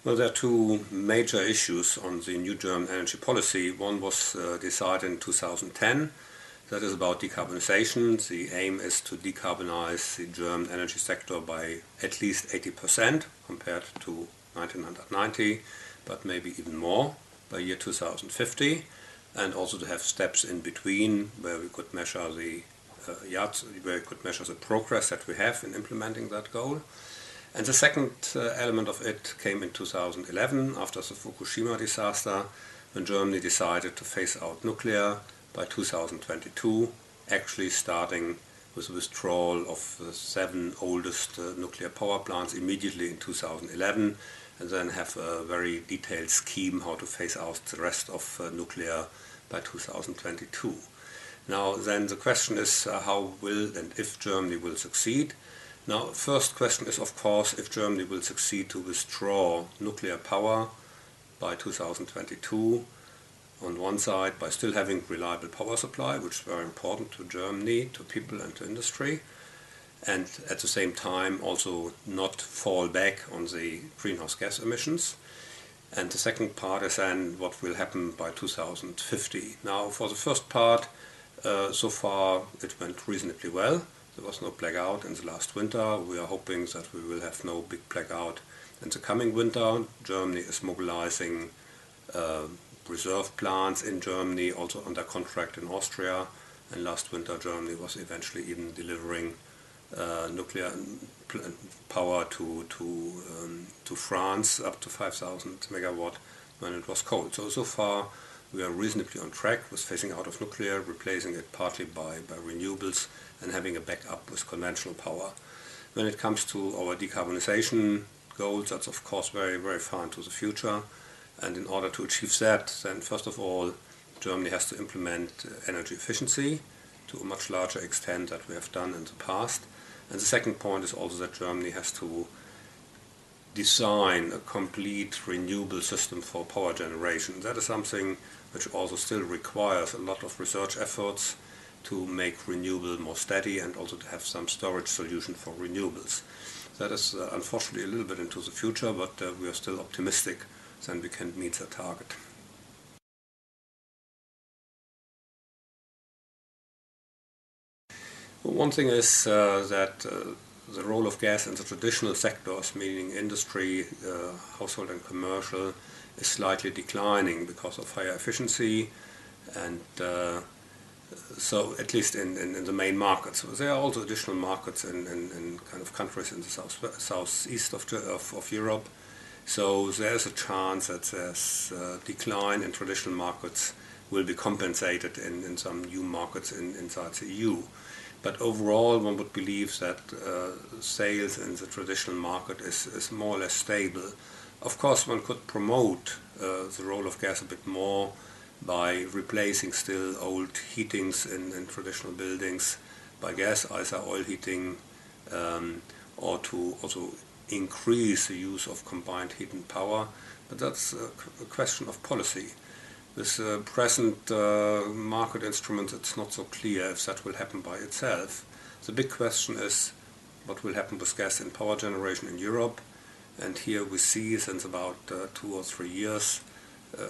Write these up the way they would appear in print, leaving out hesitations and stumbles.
Well, there are two major issues on the new German energy policy. One was decided in 2010. That is about decarbonization. The aim is to decarbonize the German energy sector by at least 80% compared to 1990, but maybe even more by year 2050, and also to have steps in between where we could measure the progress that we have in implementing that goal. And the second element of it came in 2011 after the Fukushima disaster, when Germany decided to phase out nuclear by 2022, actually starting with the withdrawal of the 7 oldest nuclear power plants immediately in 2011, and then have a very detailed scheme how to phase out the rest of nuclear by 2022. Now then the question is how will and if Germany will succeed. Now, first question is, of course, if Germany will succeed to withdraw nuclear power by 2022, on one side, by still having reliable power supply, which is very important to Germany, to people and to industry, and at the same time also not fall back on the greenhouse gas emissions. And the second part is then what will happen by 2050. Now, for the first part, so far it went reasonably well. There was no blackout in the last winter. We are hoping that we will have no big blackout in the coming winter. Germany is mobilizing reserve plants in Germany, also under contract in Austria. And last winter Germany was eventually even delivering nuclear power to France, up to 5,000 megawatt when it was cold. So far we are reasonably on track with phasing out of nuclear, replacing it partly by renewables, and having a backup with conventional power. When it comes to our decarbonization goals, that's of course very, very far into the future. And in order to achieve that, then first of all, Germany has to implement energy efficiency to a much larger extent than we have done in the past. And the second point is also that Germany has to design a complete renewable system for power generation. That is something which also still requires a lot of research efforts to make renewable more steady and also to have some storage solution for renewables. That is unfortunately a little bit into the future, but we are still optimistic that we can meet the target. One thing is that the role of gas in the traditional sectors, meaning industry, household and commercial, is slightly declining because of higher efficiency, and so at least in the main markets. There are also additional markets in kind of countries in the southeast of Europe. So there is a chance that this decline in traditional markets will be compensated in some new markets inside the EU. But overall, one would believe that sales in the traditional market is more or less stable. Of course, one could promote the role of gas a bit more by replacing still old heatings in traditional buildings by gas, either oil heating, or to also increase the use of combined heat and power. But that's a question of policy. With present market instruments, it's not so clear if that will happen by itself. The big question is what will happen with gas and power generation in Europe. And here we see since about 2 or 3 years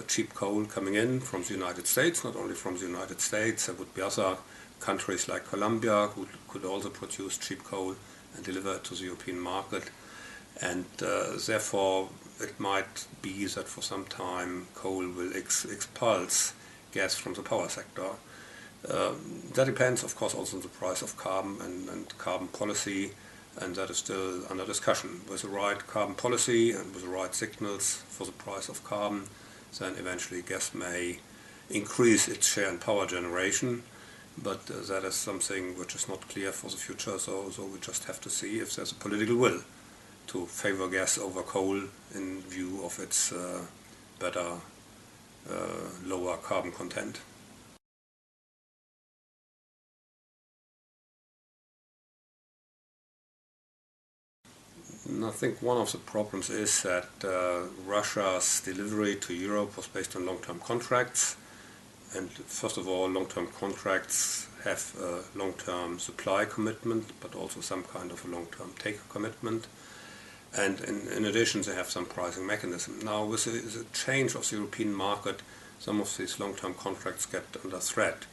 cheap coal coming in from the United States, not only from the United States. There would be other countries like Colombia who could also produce cheap coal and deliver it to the European market. And therefore it might be that for some time coal will expulse gas from the power sector. That depends, of course, also on the price of carbon and carbon policy, and that is still under discussion. With the right carbon policy and with the right signals for the price of carbon, then eventually gas may increase its share in power generation, but that is something which is not clear for the future, so we just have to see if there's a political will to favor gas over coal in view of its better, lower carbon content. And I think one of the problems is that Russia's delivery to Europe was based on long-term contracts. And first of all, long-term contracts have a long-term supply commitment, but also some kind of a long-term take commitment. And in addition, they have some pricing mechanism. Now, with the change of the European market, some of these long-term contracts get under threat.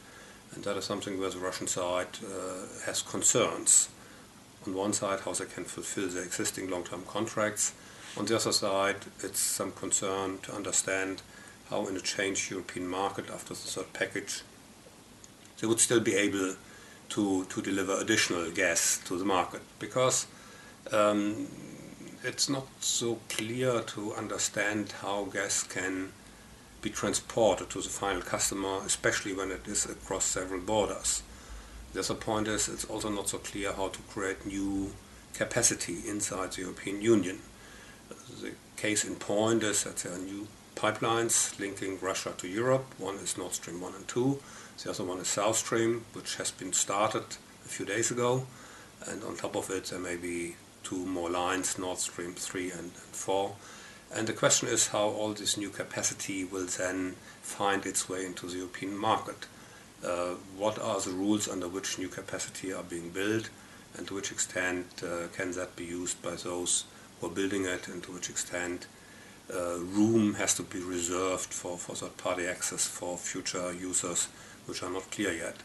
And that is something where the Russian side has concerns. On one side, how they can fulfill their existing long-term contracts. On the other side, it's some concern to understand how in a changed European market after the third package, they would still be able to deliver additional gas to the market. Because it's not so clear to understand how gas can be transported to the final customer, especially when it is across several borders. The other point is it's also not so clear how to create new capacity inside the European Union. The case in point is that there are new pipelines linking Russia to Europe. One is Nord Stream 1 and 2. The other one is South Stream, which has been started a few days ago. And on top of it, there may be 2 more lines, Nord Stream 3 and 4. And the question is how all this new capacity will then find its way into the European market. What are the rules under which new capacity are being built, and to which extent can that be used by those who are building it, and to which extent room has to be reserved for third-party access for future users, which are not clear yet.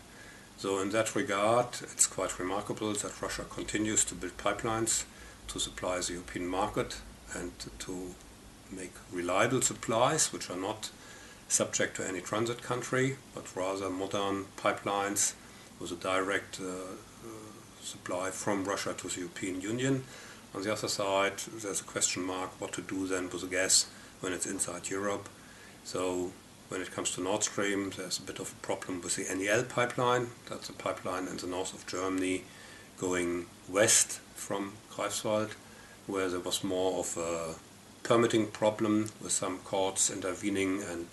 So in that regard, it's quite remarkable that Russia continues to build pipelines to supply the European market and to make reliable supplies, which are not subject to any transit country, but rather modern pipelines with a direct supply from Russia to the European Union. On the other side, there's a question mark what to do then with the gas when it's inside Europe. So when it comes to Nord Stream, there's a bit of a problem with the NEL pipeline. That's a pipeline in the north of Germany going west from Greifswald, where there was more of a permitting problem with some courts intervening and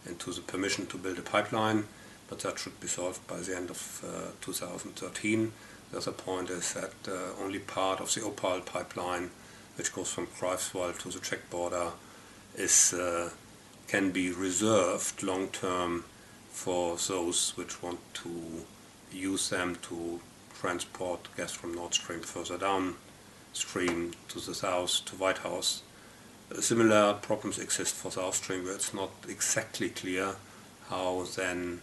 into the permission to build a pipeline, but that should be solved by the end of 2013. The other point is that only part of the Opal pipeline, which goes from Greifswald to the Czech border, can be reserved long term for those which want to use them to transport gas from Nord Stream further downstream to the south, to Whitehouse. Similar problems exist for South Stream, where it's not exactly clear how then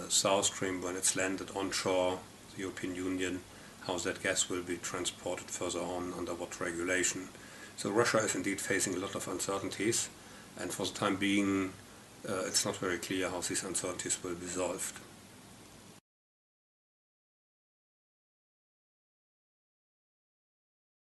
South Stream, when it's landed onshore the European Union, how that gas will be transported further on, under what regulation. So Russia is indeed facing a lot of uncertainties, and for the time being it's not very clear how these uncertainties will be solved.